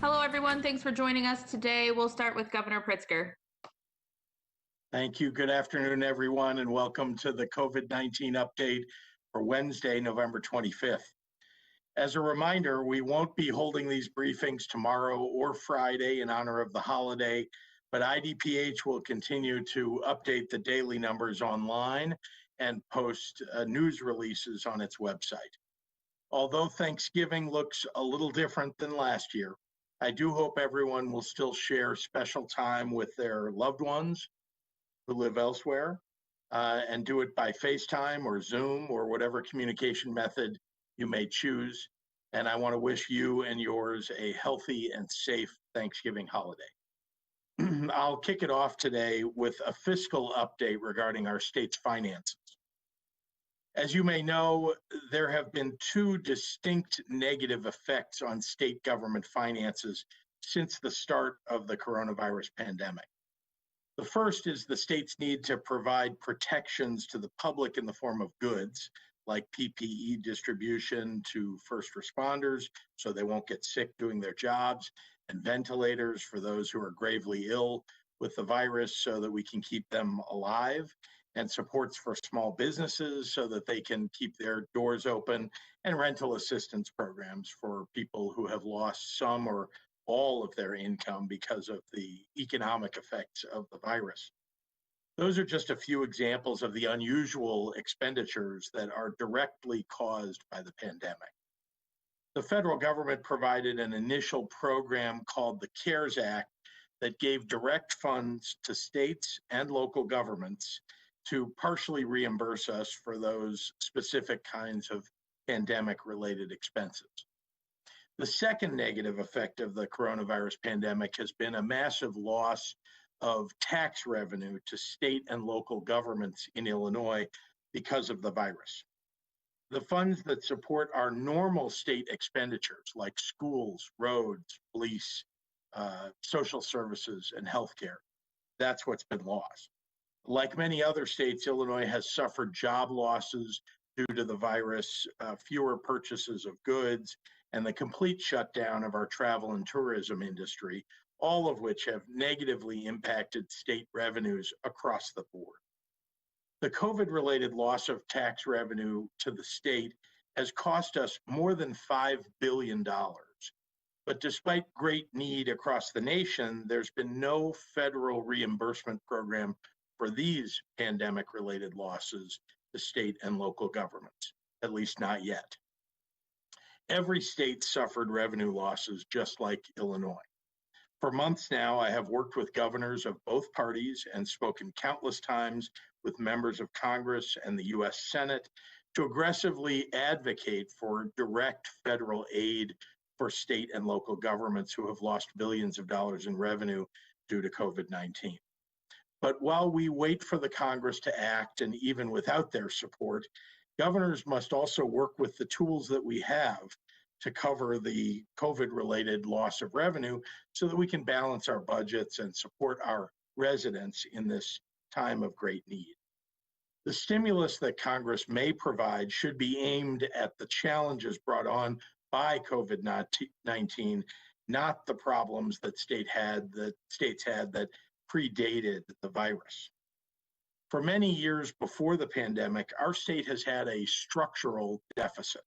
Hello, everyone. Thanks for joining us today. We'll start with Governor Pritzker. Thank you. Good afternoon, everyone, and welcome to the COVID-19 update for Wednesday, November 25th. As a reminder, we won't be holding these briefings tomorrow or Friday in honor of the holiday, but IDPH will continue to update the daily numbers online and post news releases on its website. Although Thanksgiving looks a little different than last year, I do hope everyone will still share special time with their loved ones who live elsewhere and do it by FaceTime or Zoom or whatever communication method you may choose. And I want to wish you and yours a healthy and safe Thanksgiving holiday. I'll kick it off today with a fiscal update regarding our state's finances. As you may know, there have been two distinct negative effects on state government finances since the start of the coronavirus pandemic. The first is the state's need to provide protections to the public in the form of goods, like PPE distribution to first responders so they won't get sick doing their jobs, and ventilators for those who are gravely ill with the virus so that we can keep them alive, and supports for small businesses so that they can keep their doors open, and rental assistance programs for people who have lost some or all of their income because of the economic effects of the virus. Those are just a few examples of the unusual expenditures that are directly caused by the pandemic. The federal government provided an initial program called the CARES Act that gave direct funds to states and local governments to partially reimburse us for those specific kinds of pandemic-related expenses. The second negative effect of the coronavirus pandemic has been a massive loss of tax revenue to state and local governments in Illinois because of the virus. The funds that support our normal state expenditures, like schools, roads, police, social services, and healthcare, that's what's been lost. Like many other states, Illinois has suffered job losses due to the virus, fewer purchases of goods, and the complete shutdown of our travel and tourism industry, all of which have negatively impacted state revenues across the board. The COVID-related loss of tax revenue to the state has cost us more than $5 billion. But despite great need across the nation, there's been no federal reimbursement program for these pandemic-related losses to state and local governments, at least not yet. Every state suffered revenue losses just like Illinois. For months now, I have worked with governors of both parties and spoken countless times with members of Congress and the U.S. Senate to aggressively advocate for direct federal aid for state and local governments who have lost billions of dollars in revenue due to COVID-19. But while we wait for the Congress to act, and even without their support, governors must also work with the tools that we have to cover the COVID-related loss of revenue so that we can balance our budgets and support our residents in this time of great need. The stimulus that Congress may provide should be aimed at the challenges brought on by COVID-19, not the problems that states had that predated the virus. For many years before the pandemic, our state has had a structural deficit.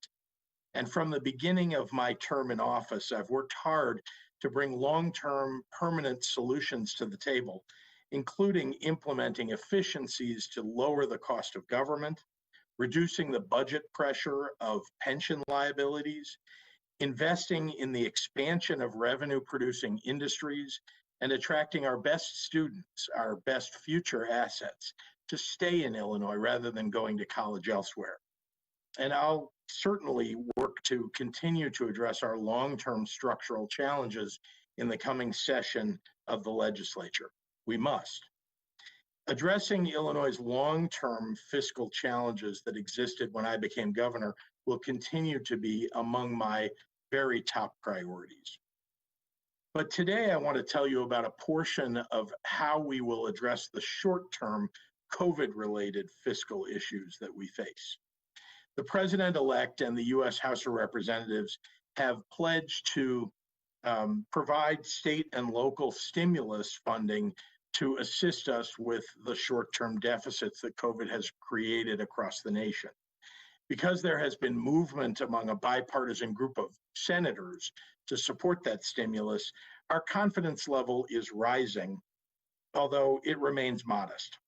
And from the beginning of my term in office, I've worked hard to bring long-term permanent solutions to the table, including implementing efficiencies to lower the cost of government, reducing the budget pressure of pension liabilities, investing in the expansion of revenue-producing industries, and attracting our best students, our best future assets, to stay in Illinois rather than going to college elsewhere. And I'll certainly work to continue to address our long-term structural challenges in the coming session of the legislature. We must. Addressing Illinois' long-term fiscal challenges that existed when I became governor will continue to be among my very top priorities. But today I want to tell you about a portion of how we will address the short-term COVID-related fiscal issues that we face. The president-elect and the U.S. House of Representatives have pledged to provide state and local stimulus funding to assist us with the short-term deficits that COVID has created across the nation. Because there has been movement among a bipartisan group of senators to support that stimulus, our confidence level is rising, although it remains modest.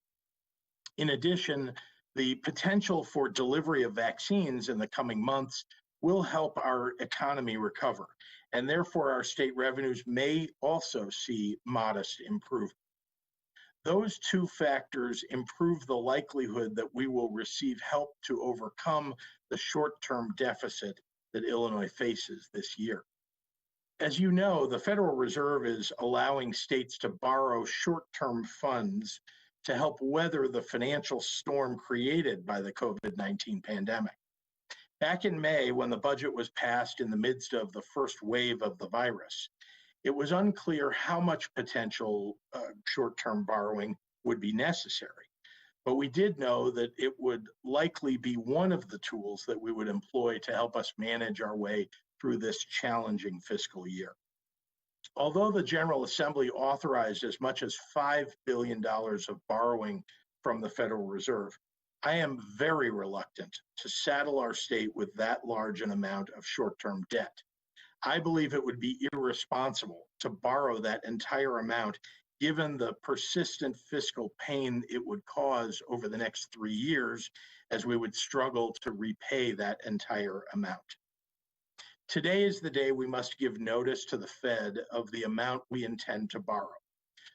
In addition, the potential for delivery of vaccines in the coming months will help our economy recover, and therefore our state revenues may also see modest improvement. Those two factors improve the likelihood that we will receive help to overcome the short-term deficit that Illinois faces this year. As you know, the Federal Reserve is allowing states to borrow short-term funds to help weather the financial storm created by the COVID-19 pandemic. Back in May, when the budget was passed in the midst of the first wave of the virus, it was unclear how much potential short-term borrowing would be necessary. But we did know that it would likely be one of the tools that we would employ to help us manage our way through this challenging fiscal year. Although the General Assembly authorized as much as $5 billion of borrowing from the Federal Reserve, I am very reluctant to saddle our state with that large an amount of short-term debt. I believe it would be irresponsible to borrow that entire amount given the persistent fiscal pain it would cause over the next 3 years as we would struggle to repay that entire amount. Today is the day we must give notice to the Fed of the amount we intend to borrow.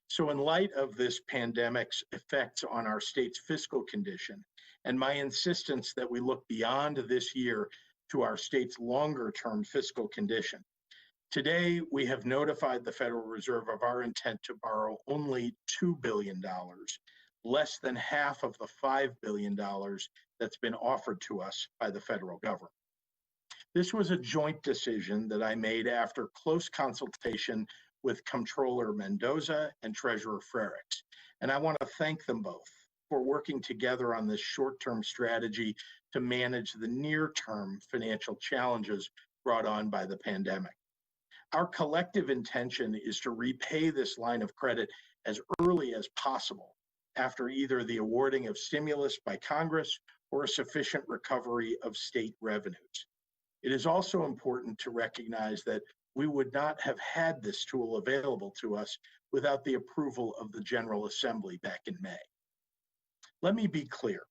So in light of this pandemic's effects on our state's fiscal condition and my insistence that we look beyond this year to our state's longer-term fiscal condition, today we have notified the Federal Reserve of our intent to borrow only $2 billion, less than half of the $5 billion that's been offered to us by the federal government. This was a joint decision that I made after close consultation with Comptroller Mendoza and Treasurer Frerichs, and I want to thank them both for working together on this short-term strategy to manage the near-term financial challenges brought on by the pandemic. Our collective intention is to repay this line of credit as early as possible after either the awarding of stimulus by Congress or a sufficient recovery of state revenues. It is also important to recognize that we would not have had this tool available to us without the approval of the General Assembly back in May. Let me be clear.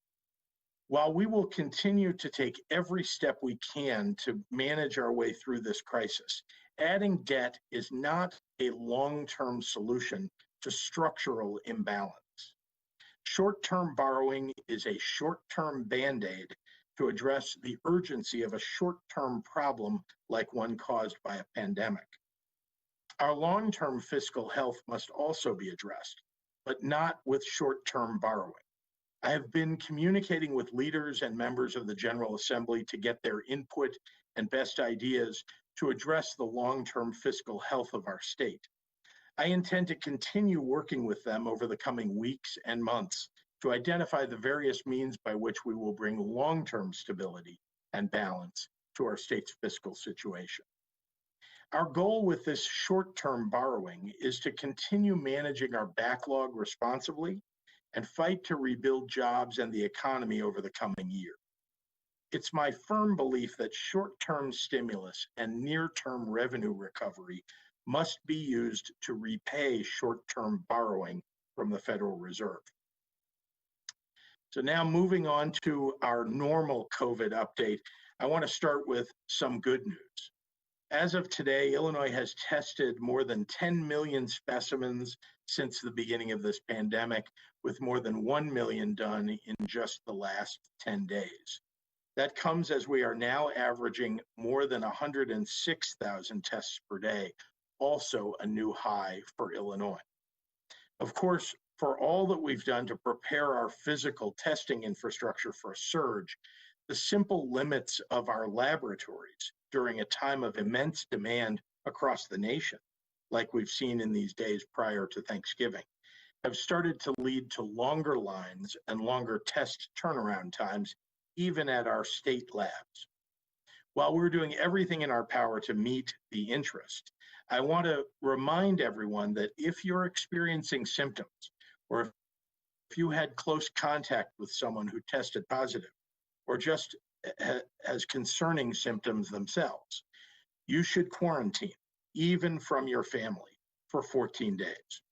While we will continue to take every step we can to manage our way through this crisis, adding debt is not a long-term solution to structural imbalance. Short-term borrowing is a short-term Band-Aid to address the urgency of a short-term problem like one caused by a pandemic. Our long-term fiscal health must also be addressed, but not with short-term borrowing. I have been communicating with leaders and members of the General Assembly to get their input and best ideas to address the long-term fiscal health of our state. I intend to continue working with them over the coming weeks and months to identify the various means by which we will bring long-term stability and balance to our state's fiscal situation. Our goal with this short-term borrowing is to continue managing our backlog responsibly and fight to rebuild jobs and the economy over the coming year. It's my firm belief that short-term stimulus and near-term revenue recovery must be used to repay short-term borrowing from the Federal Reserve. So now moving on to our normal COVID update, I want to start with some good news. As of today, Illinois has tested more than 10 million specimens since the beginning of this pandemic, with more than 1 million done in just the last 10 days. That comes as we are now averaging more than 106,000 tests per day, also a new high for Illinois. Of course, for all that we've done to prepare our physical testing infrastructure for a surge, the simple limits of our laboratories during a time of immense demand across the nation, like we've seen in these days prior to Thanksgiving, have started to lead to longer lines and longer test turnaround times, even at our state labs. While we're doing everything in our power to meet the interest, I want to remind everyone that if you're experiencing symptoms, or if you had close contact with someone who tested positive, or just has concerning symptoms themselves, you should quarantine, even from your family, for 14 days.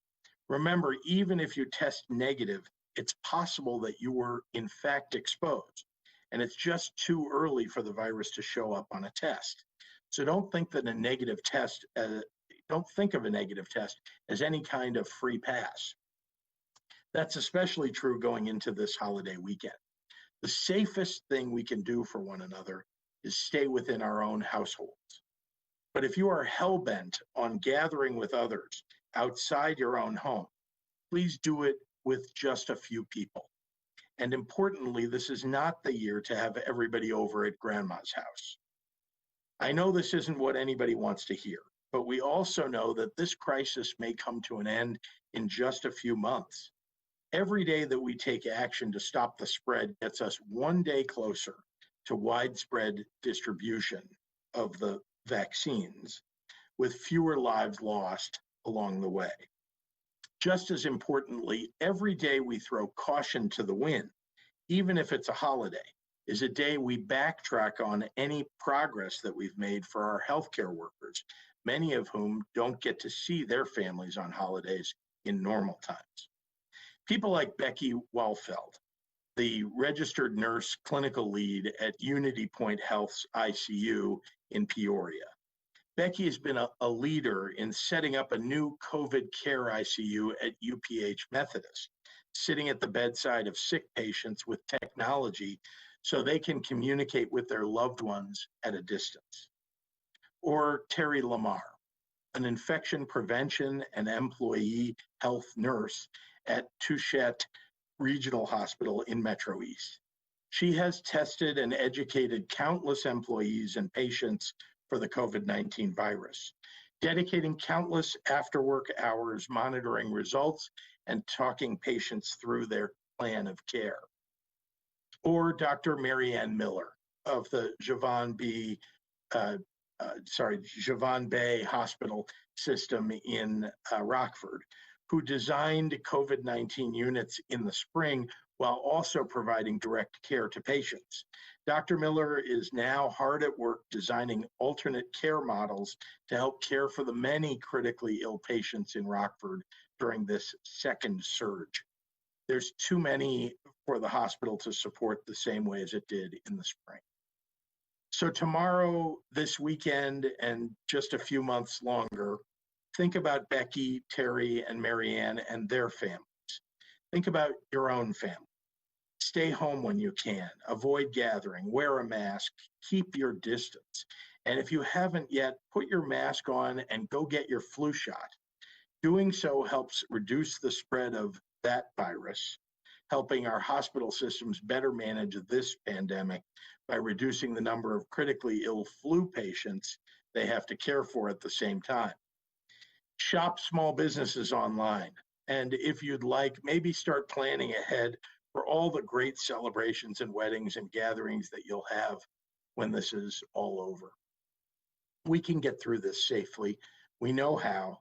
Remember, even if you test negative, it's possible that you were in fact exposed, and it's just too early for the virus to show up on a test. So don't think of a negative test as any kind of free pass. That's especially true going into this holiday weekend. The safest thing we can do for one another is stay within our own households. But if you are hell-bent on gathering with others outside your own home, please do it with just a few people. And importantly, this is not the year to have everybody over at grandma's house. I know this isn't what anybody wants to hear, but we also know that this crisis may come to an end in just a few months. Every day that we take action to stop the spread gets us one day closer to widespread distribution of the vaccines, with fewer lives lost along the way. Just as importantly, every day we throw caution to the wind, even if it's a holiday, is a day we backtrack on any progress that we've made for our healthcare workers, many of whom don't get to see their families on holidays in normal times. People like Becky Walfeld, the registered nurse clinical lead at Unity Point Health's ICU in Peoria. Becky has been a leader in setting up a new COVID care ICU at UPH Methodist, sitting at the bedside of sick patients with technology so they can communicate with their loved ones at a distance. Or Terry Lamar, an infection prevention and employee health nurse at Touchette Regional Hospital in Metro East. She has tested and educated countless employees and patients for the COVID-19 virus, dedicating countless after-work hours monitoring results and talking patients through their plan of care. Or Dr. Marianne Miller of the Javon Bay Hospital system in Rockford, who designed COVID-19 units in the spring while also providing direct care to patients. Dr. Miller is now hard at work designing alternate care models to help care for the many critically ill patients in Rockford during this second surge. There's too many for the hospital to support the same way as it did in the spring. So tomorrow, this weekend, and just a few months longer, think about Becky, Terry, and Marianne and their families. Think about your own family. Stay home when you can. Avoid gathering. Wear a mask. Keep your distance. And if you haven't yet, put your mask on and go get your flu shot. Doing so helps reduce the spread of that virus, helping our hospital systems better manage this pandemic by reducing the number of critically ill flu patients they have to care for at the same time. Shop small businesses online. And if you'd like, maybe start planning ahead for all the great celebrations and weddings and gatherings that you'll have when this is all over. We can get through this safely. We know how.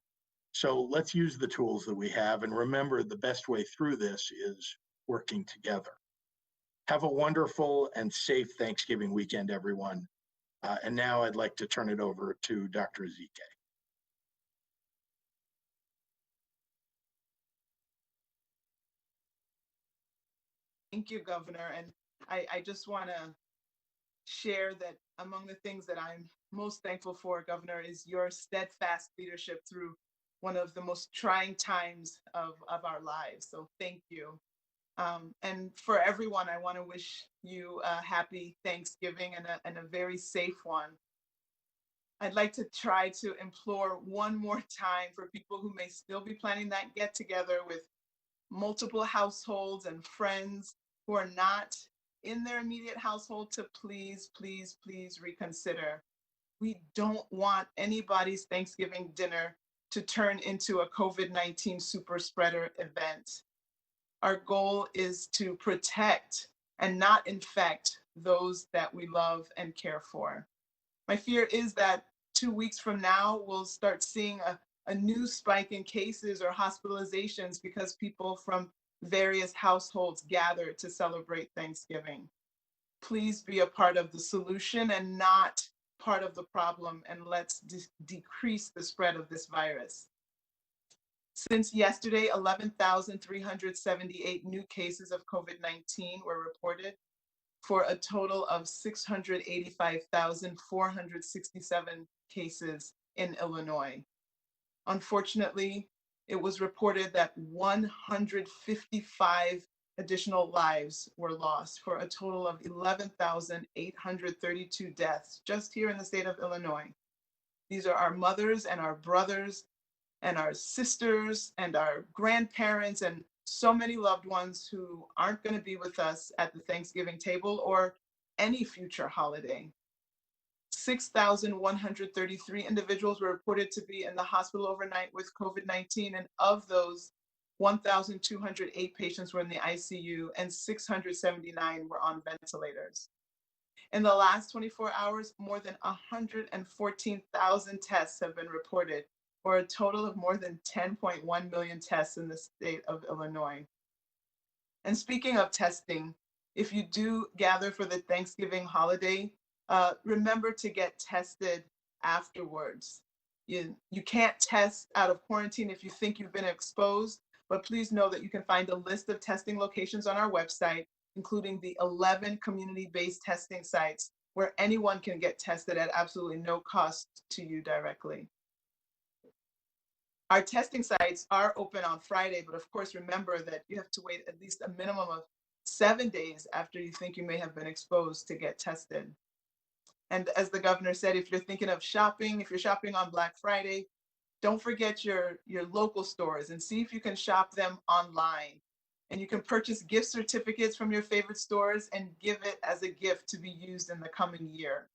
So let's use the tools that we have, and remember, the best way through this is working together. Have a wonderful and safe Thanksgiving weekend, everyone. And now I'd like to turn it over to Dr. Ezike. Thank you, Governor. And I just want to share that among the things that I'm most thankful for, Governor, is your steadfast leadership through one of the most trying times of our lives. So thank you. And for everyone, I want to wish you a happy Thanksgiving and a very safe one. I'd like to try to implore one more time for people who may still be planning that get together with multiple households and friends who are not in their immediate household to please, please, please reconsider. We don't want anybody's Thanksgiving dinner to turn into a COVID-19 super spreader event. Our goal is to protect and not infect those that we love and care for. My fear is that 2 weeks from now, we'll start seeing a new spike in cases or hospitalizations because people from various households gather to celebrate Thanksgiving. Please be a part of the solution and not part of the problem, and let's decrease the spread of this virus. Since yesterday, 11,378 new cases of COVID-19 were reported for a total of 685,467 cases in Illinois. Unfortunately, it was reported that 155 additional lives were lost for a total of 11,832 deaths just here in the state of Illinois. These are our mothers and our brothers and our sisters and our grandparents and so many loved ones who aren't going to be with us at the Thanksgiving table or any future holiday. 6,133 individuals were reported to be in the hospital overnight with COVID-19, and of those, 1,208 patients were in the ICU and 679 were on ventilators. In the last 24 hours, more than 114,000 tests have been reported, for a total of more than 10.1 million tests in the state of Illinois. And speaking of testing, if you do gather for the Thanksgiving holiday, remember to get tested afterwards. You can't test out of quarantine if you think you've been exposed, but please know that you can find a list of testing locations on our website, including the 11 community-based testing sites where anyone can get tested at absolutely no cost to you directly. Our testing sites are open on Friday, but of course, remember that you have to wait at least a minimum of 7 days after you think you may have been exposed to get tested. And as the governor said, if you're thinking of shopping, if you're shopping on Black Friday, don't forget your local stores and see if you can shop them online. And you can purchase gift certificates from your favorite stores and give it as a gift to be used in the coming year.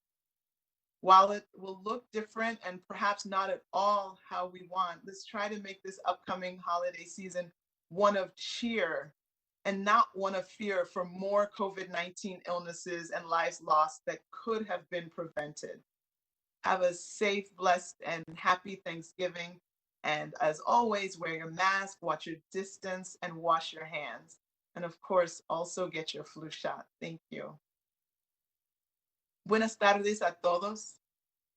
While it will look different and perhaps not at all how we want, let's try to make this upcoming holiday season one of cheer and not one of fear for more COVID-19 illnesses and lives lost that could have been prevented. Have a safe, blessed, and happy Thanksgiving. And as always, wear your mask, watch your distance, and wash your hands. And of course, also get your flu shot. Thank you. Buenas tardes a todos.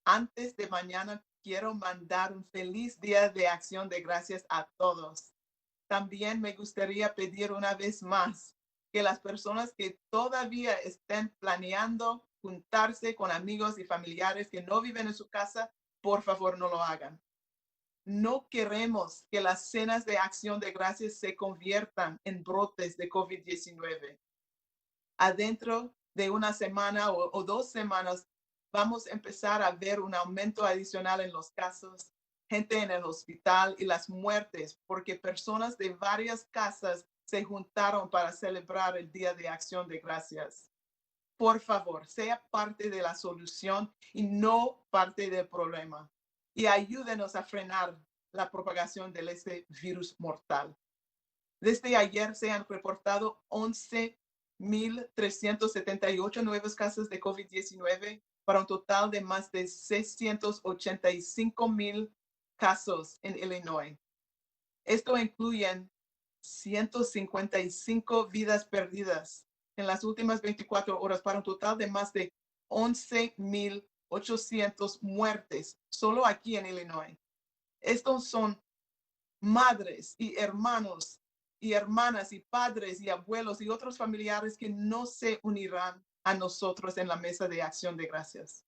Antes de mañana, quiero mandar un feliz Día de Acción de Gracias a todos. También me gustaría pedir una vez más que las personas que todavía estén planeando juntarse con amigos y familiares que no viven en su casa, por favor no lo hagan. No queremos que las cenas de acción de gracias se conviertan en brotes de COVID-19. Adentro de una semana o 2 semanas, vamos a empezar a ver un aumento adicional en los casos, gente en el hospital y las muertes, porque personas de varias casas se juntaron para celebrar el Día de Acción de Gracias. Por favor, sea parte de la solución y no parte del problema. Y ayúdenos a frenar la propagación de este virus mortal. Desde ayer se han reportado 11,378 nuevos casos de COVID-19 para un total de más de 685,000 casos en Illinois. Esto incluye 155 vidas perdidas en las últimas 24 horas para un total de más de 11,800 muertes solo aquí en Illinois. Estos son madres y hermanos y hermanas y padres y abuelos y otros familiares que no se unirán a nosotros en la mesa de acción de gracias.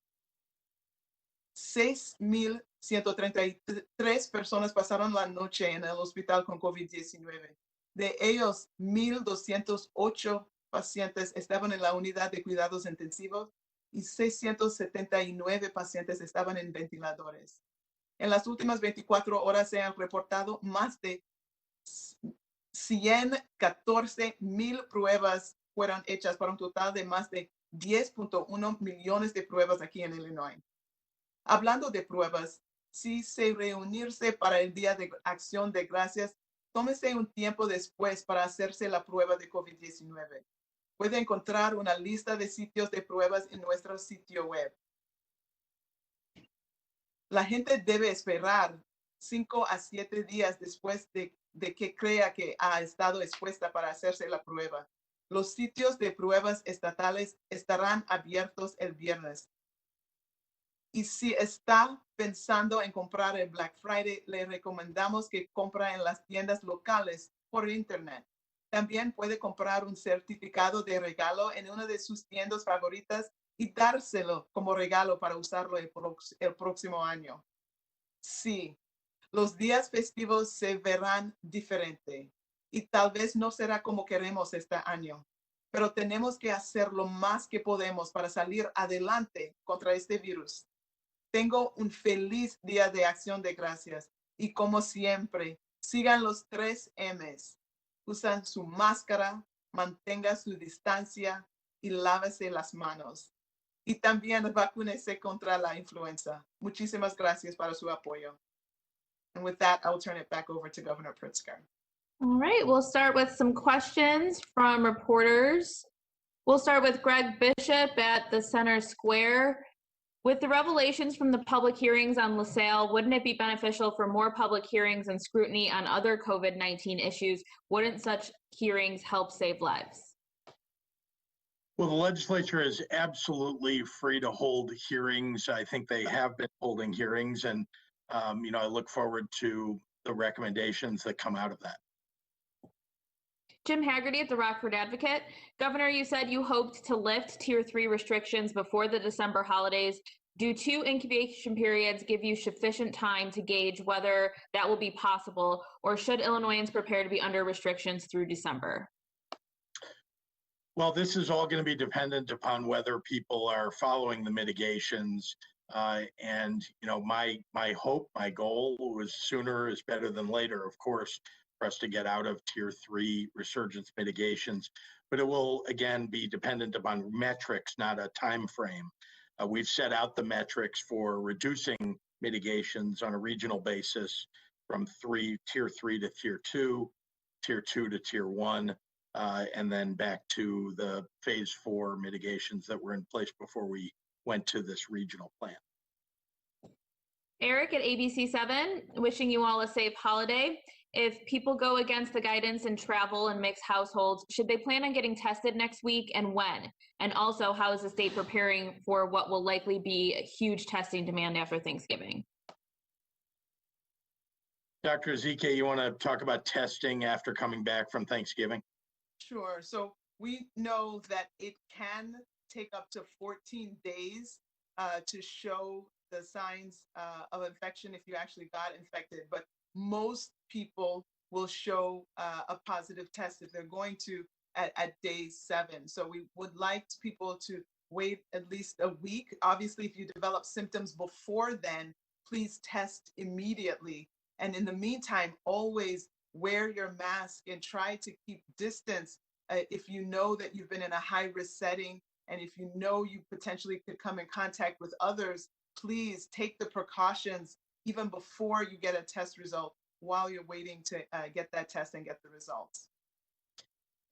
6,133 personas pasaron la noche en el hospital con COVID-19. De ellos, 1,208 pacientes estaban en la unidad de cuidados intensivos y 679 pacientes estaban en ventiladores. En las últimas 24 horas se han reportado más de 114,000 pruebas fueron hechas para un total de más de 10.1 millones de pruebas aquí en Illinois. Hablando de pruebas, si se reunirse para el Día de Acción de Gracias, tómese un tiempo después para hacerse la prueba de COVID-19. Puede encontrar una lista de sitios de pruebas en nuestro sitio web. La gente debe esperar 5 a 7 días después de que crea que ha estado expuesta para hacerse la prueba. Los sitios de pruebas estatales estarán abiertos el viernes. Y si está pensando en comprar el Black Friday, le recomendamos que compre en las tiendas locales por internet. También puede comprar un certificado de regalo en una de sus tiendas favoritas y dárselo como regalo para usarlo el próximo año. Sí, los días festivos se verán diferente y tal vez no será como queremos este año, pero tenemos que hacer lo más que podemos para salir adelante contra este virus. Tengo un feliz día de Acción de Gracias y como siempre, sigan los 3 M's. Usan su máscara, mantenga su distancia y lávese las manos. Y también vacúnese contra la influenza. Muchísimas gracias para su apoyo. And with that, I will turn it back over to Governor Pritzker. All right, we'll start with some questions from reporters. We'll start with Greg Bishop at the Center Square. With the revelations from the public hearings on LaSalle, wouldn't it be beneficial for more public hearings and scrutiny on other COVID-19 issues? Wouldn't such hearings help save lives? Well, the legislature is absolutely free to hold hearings. I think they have been holding hearings, and I look forward to the recommendations that come out of that. Jim Haggerty at the Rockford Advocate. Governor, you said you hoped to lift Tier 3 restrictions before the December holidays. Do 2 incubation periods give you sufficient time to gauge whether that will be possible, or should Illinoisans prepare to be under restrictions through December? Well, this is all going to be dependent upon whether people are following the mitigations. My hope, my goal was sooner is better than later, of course, for us to get out of Tier 3 resurgence mitigations. But it will, again, be dependent upon metrics, not a time frame. We've set out the metrics for reducing mitigations on a regional basis from Tier 3 to Tier 2, Tier 2 to Tier 1, and then back to the Phase 4 mitigations that were in place before we went to this regional plan. Eric at ABC7, wishing you all a safe holiday. If people go against the guidance and travel and mix households, should they plan on getting tested next week, and when? And also, how is the state preparing for what will likely be a huge testing demand after Thanksgiving? Dr. Ezike, you want to talk about testing after coming back from Thanksgiving? Sure. So we know that it can take up to 14 days to show the signs of infection if you actually got infected. But most people will show a positive test if they're going to at day 7. So we would like people to wait at least a week. Obviously, if you develop symptoms before then, please test immediately. And in the meantime, always wear your mask and try to keep distance if you know that you've been in a high-risk setting, and if you know you potentially could come in contact with others, please take the precautions even before you get a test result, while you're waiting to get that test and get the results.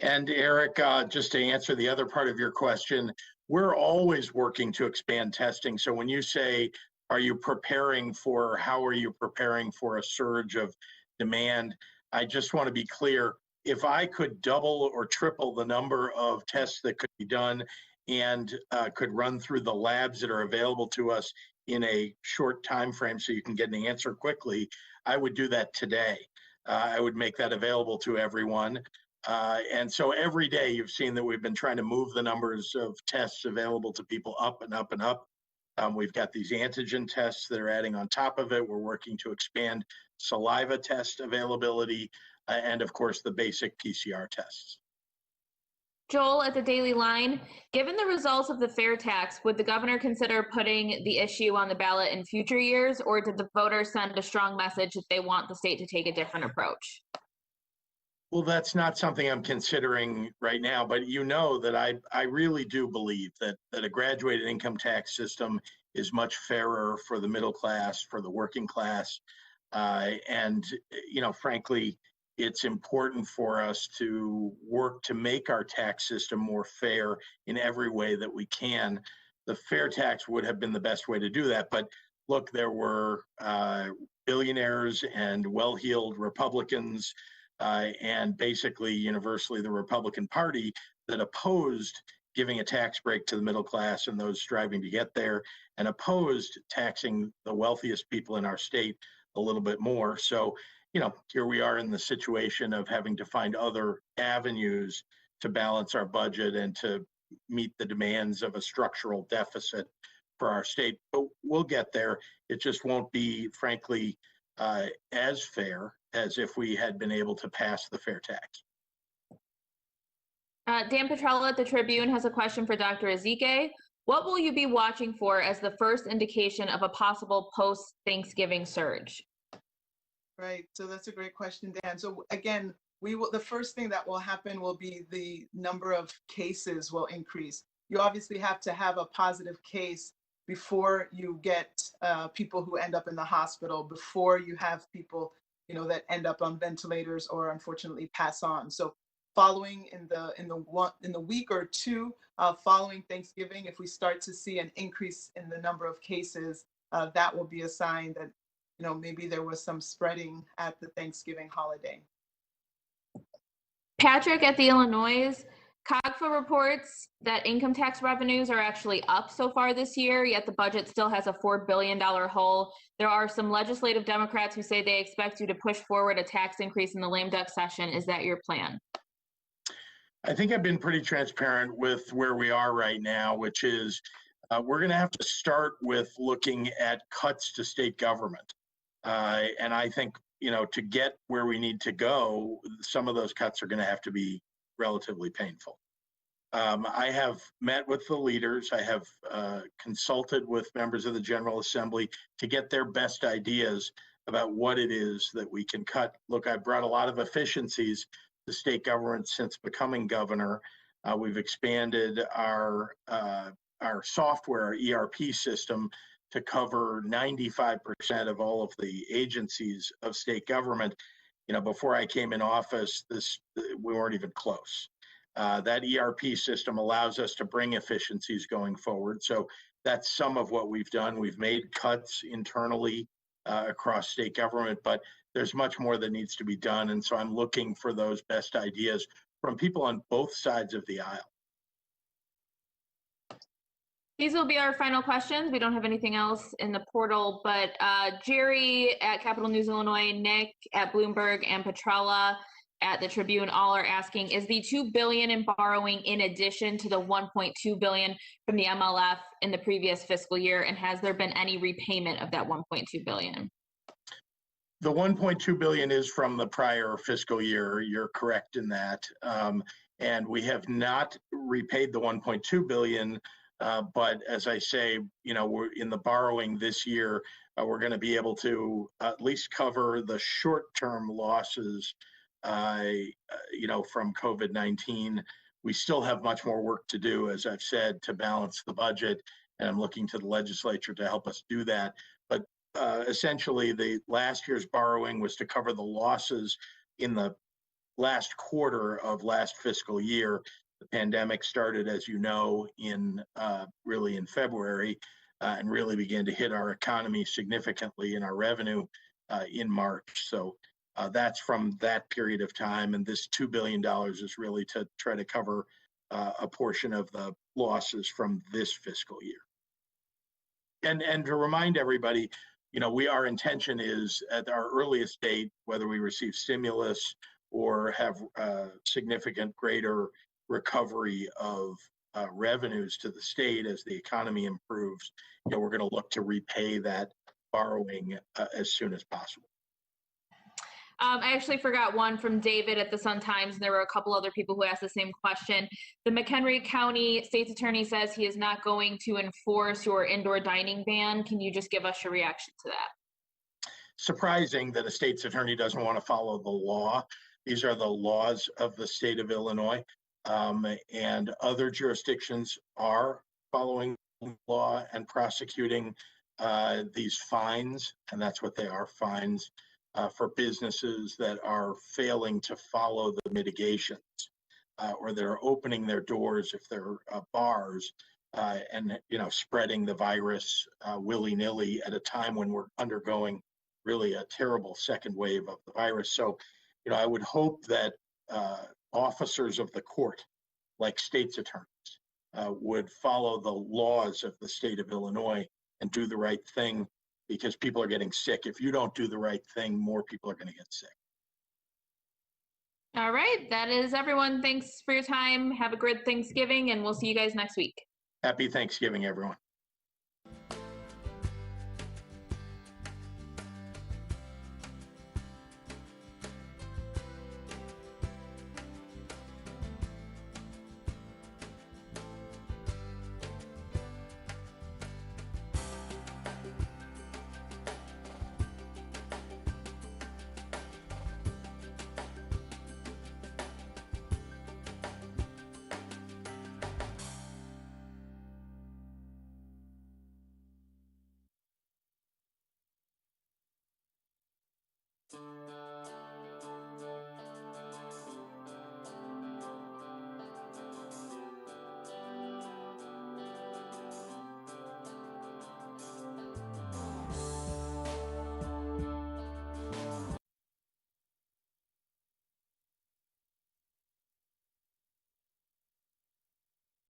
And Eric, just to answer the other part of your question, we're always working to expand testing. So when you say, how are you preparing for a surge of demand? I just want to be clear. If I could double or triple the number of tests that could be done and could run through the labs that are available to us in a short time frame so you can get an answer quickly, I would do that today. I would make that available to everyone. And so every day you've seen that we've been trying to move the numbers of tests available to people up and up and up. We've got these antigen tests that are adding on top of it. We're working to expand saliva test availability and, of course, the basic PCR tests. Joel at the Daily Line, given the results of the fair tax, would the governor consider putting the issue on the ballot in future years, or did the voters send a strong message that they want the state to take a different approach? Well, that's not something I'm considering right now, but you know that I really do believe that a graduated income tax system is much fairer for the middle class, for the working class, and frankly, it's important for us to work to make our tax system more fair in every way that we can. The fair tax would have been the best way to do that, but look, there were billionaires and well-heeled Republicans and basically universally the Republican Party that opposed giving a tax break to the middle class and those striving to get there, and opposed taxing the wealthiest people in our state a little bit more. So, here we are in the situation of having to find other avenues to balance our budget and to meet the demands of a structural deficit for our state. But we'll get there. It just won't be, frankly, as fair as if we had been able to pass the fair tax. Dan Petrella at the Tribune has a question for Dr. Ezike. What will you be watching for as the first indication of a possible post-Thanksgiving surge? Right. So that's a great question, Dan. So again, the first thing that will happen will be the number of cases will increase. You obviously have to have a positive case before you get people who end up in the hospital, before you have people, that end up on ventilators or unfortunately pass on. So following in the week or two following Thanksgiving, if we start to see an increase in the number of cases, that will be a sign that maybe there was some spreading at the Thanksgiving holiday. Patrick at the Illinois, COGFA reports that income tax revenues are actually up so far this year, yet the budget still has a $4 billion hole. There are some legislative Democrats who say they expect you to push forward a tax increase in the lame duck session. Is that your plan? I think I've been pretty transparent with where we are right now, which is we're going to have to start with looking at cuts to state government. And I think, to get where we need to go, some of those cuts are going to have to be relatively painful. I have met with the leaders. I have consulted with members of the General Assembly to get their best ideas about what it is that we can cut. Look, I brought a lot of efficiencies to state government since becoming governor. We've expanded our software, our ERP system, to cover 95% of all of the agencies of state government. Before I came in office, we weren't even close. That ERP system allows us to bring efficiencies going forward. So that's some of what we've done. We've made cuts internally across state government, but there's much more that needs to be done. And so I'm looking for those best ideas from people on both sides of the aisle. These will be our final questions. We don't have anything else in the portal, but Jerry at Capital News Illinois, Nick at Bloomberg, and Petrella at the Tribune all are asking, is the $2 billion in borrowing in addition to the $1.2 billion from the MLF in the previous fiscal year? And has there been any repayment of that $1.2 billion? The $1.2 billion is from the prior fiscal year. You're correct in that. And we have not repaid the $1.2 billion. But as I say, we're in the borrowing this year. We're going to be able to at least cover the short-term losses, from COVID-19. We still have much more work to do, as I've said, to balance the budget, and I'm looking to the legislature to help us do that. But essentially, the last year's borrowing was to cover the losses in the last quarter of last fiscal year. The pandemic started, as you know, really in February, and really began to hit our economy significantly in our revenue in March. So that's from that period of time. And this $2 billion is really to try to cover a portion of the losses from this fiscal year. And to remind everybody, our intention is at our earliest date, whether we receive stimulus or have significant greater recovery of revenues to the state as the economy improves, we're going to look to repay that borrowing as soon as possible. I actually forgot one from David at the Sun-Times, and there were a couple other people who asked the same question. The McHenry County State's Attorney says he is not going to enforce your indoor dining ban. Can you just give us your reaction to that? Surprising that a state's attorney doesn't want to follow the law. These are the laws of the state of Illinois. And other jurisdictions are following law and prosecuting these fines, and that's what they are, fines for businesses that are failing to follow the mitigations or that are opening their doors if they're bars and spreading the virus willy-nilly at a time when we're undergoing really a terrible second wave of the virus. So, I would hope that officers of the court, like state's attorneys, would follow the laws of the state of Illinois and do the right thing, because people are getting sick. If you don't do the right thing, more people are going to get sick. All right, that is everyone. Thanks for your time. Have a great Thanksgiving, and we'll see you guys next week. Happy Thanksgiving, everyone.